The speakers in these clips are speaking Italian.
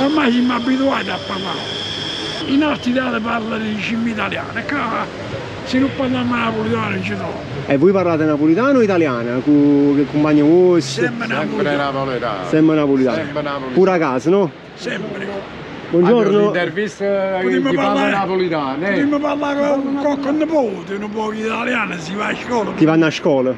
ormai siamo abituati a parlare. In altri Italia parlano di cibo italiano, e qua se non parliamo napoletano non ci trovo. E voi parlate napoletano o italiano? Con il compagno vostro? Sempre napoletano. Sempre napoletano. Pure a casa, no? Sempre. Buongiorno. L'intervista chi parla napoletano. Potremmo parlare con nipote, un po' italiano, si va a scuola. Ti vanno a scuola?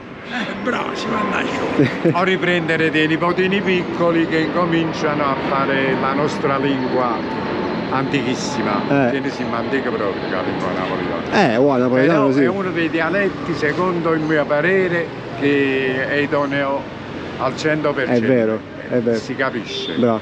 Bravo, si vanno a scuola. O riprendere dei nipotini piccoli che incominciano a fare la nostra lingua antichissima, siamo antica proprio la lingua napoletana. Guarda, napoletano Però sì. è uno dei dialetti, secondo il mio parere, che è idoneo al 100%. È vero, è vero. Si capisce. Bravo.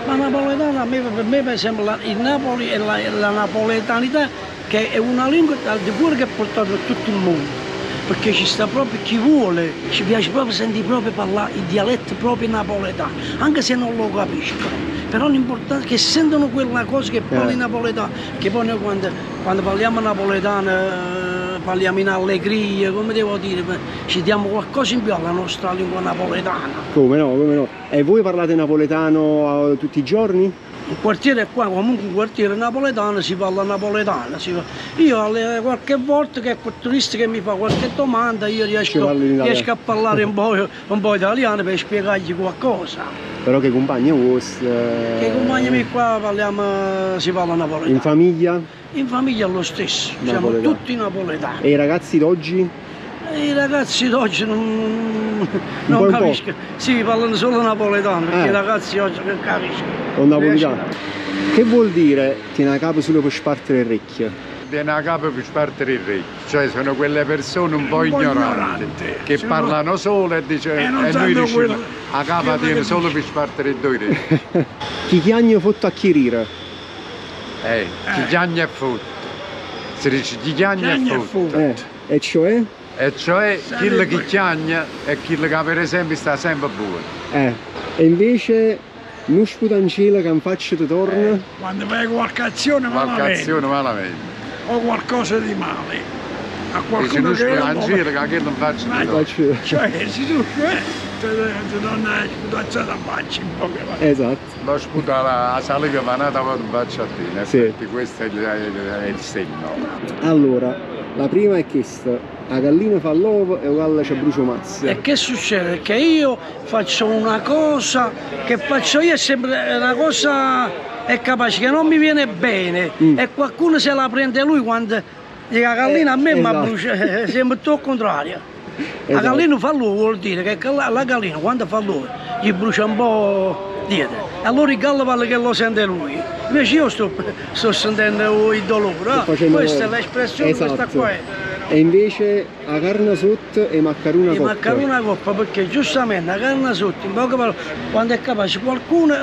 Ma napoletano per me per esempio il Napoli e la napoletanità che è una lingua al di fuori che è portata a tutto il mondo. Perché ci sta proprio chi vuole, ci piace proprio sentire proprio parlare i dialetti proprio napoletani, anche se non lo capiscono. Però l'importante è che sentono quella cosa che parli napoletano, che poi noi quando parliamo napoletano parliamo in allegria, come devo dire, ci diamo qualcosa in più alla nostra lingua napoletana. Come no, come no. E voi parlate napoletano tutti i giorni? Il quartiere è qua, comunque un quartiere napoletano, si parla napoletano. Io qualche volta che quel turista che mi fa qualche domanda, io riesco a parlare un po' italiano per spiegargli qualcosa. Però che compagni vostri? Che compagni miei qua si parla napoletano. In famiglia? In famiglia è lo stesso, siamo tutti napoletani. E i ragazzi d'oggi? I ragazzi d'oggi non capiscono, sì, parlano solo napoletano, perché i ragazzi oggi non capiscono. Non napoletano. Che vuol dire tiene a capo solo per spartere il orecchio? Tiene a capo per spartere il re, cioè sono quelle persone un po' ignoranti che parlano solo e noi diciamo a capo tiene solo per spartere i due re. Chi chiagno fatto a chirire? Chi chiagna è fatto. Si dice chi chiagna è fatto. E cioè? E cioè chi chiagna è chi che per esempio sta sempre buono. E invece non sputa in cielo che in faccia ti torna? Quando fai qualche azione malamente. O qualcosa di male a qualcuno che non sputa in cielo che non faccia ti torna. Cioè se tu non hai sputato la faccia in poche parole. Esatto. Lo sputa la saliva manata poi non faccia a te, in effetti questo è il segno. Allora, la prima è questa. La gallina fa l'uovo e la galla ci brucia mazza. E che succede? Che io faccio una cosa che faccio io è sempre una cosa è capace che non mi viene bene e qualcuno se la prende lui quando la gallina a me mi brucia, è sempre tutto il contrario. La gallina fa l'uovo vuol dire che la gallina quando fa l'uovo gli brucia un po' dietro. E allora il gallo parla che lo sente lui. Invece io sto sentendo il dolore. Questa è l'espressione, questa qua è. E invece la carne sotto e maccheruna coppa. Maccheruna coppa perché giustamente la carne sotto, in poche parole, quando è capace qualcuno,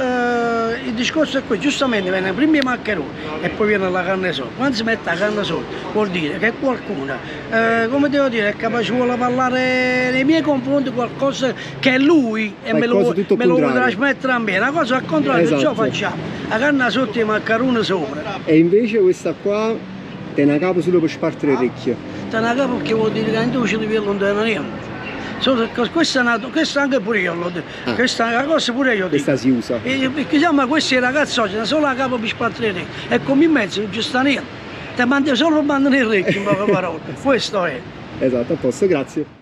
il discorso è qui, giustamente viene prima i maccheroni e poi viene la carne sotto. Quando si mette la carne sotto vuol dire che qualcuno, come devo dire, è capace vuole parlare nei miei confronti qualcosa che è lui e me lo vuole trasmettere a me. Una cosa al contrario, ciò facciamo. La carne sotto e i maccheroni sopra. E invece questa qua te ne capo solo per spartere l'orecchio. Te ne capo perché vuol dire che in tu ci devi allontanare niente. Questa anche pure io l'ho detto. Questa è una cosa pure io dico. Questa si usa. Perché siamo questi ragazzi oggi, solo la capo per spartere l'orecchio. E come in mezzo non ci sta niente. Ti mandi solo per mandare il orecchio in poche parole. Questo è. Esatto, a posto, grazie.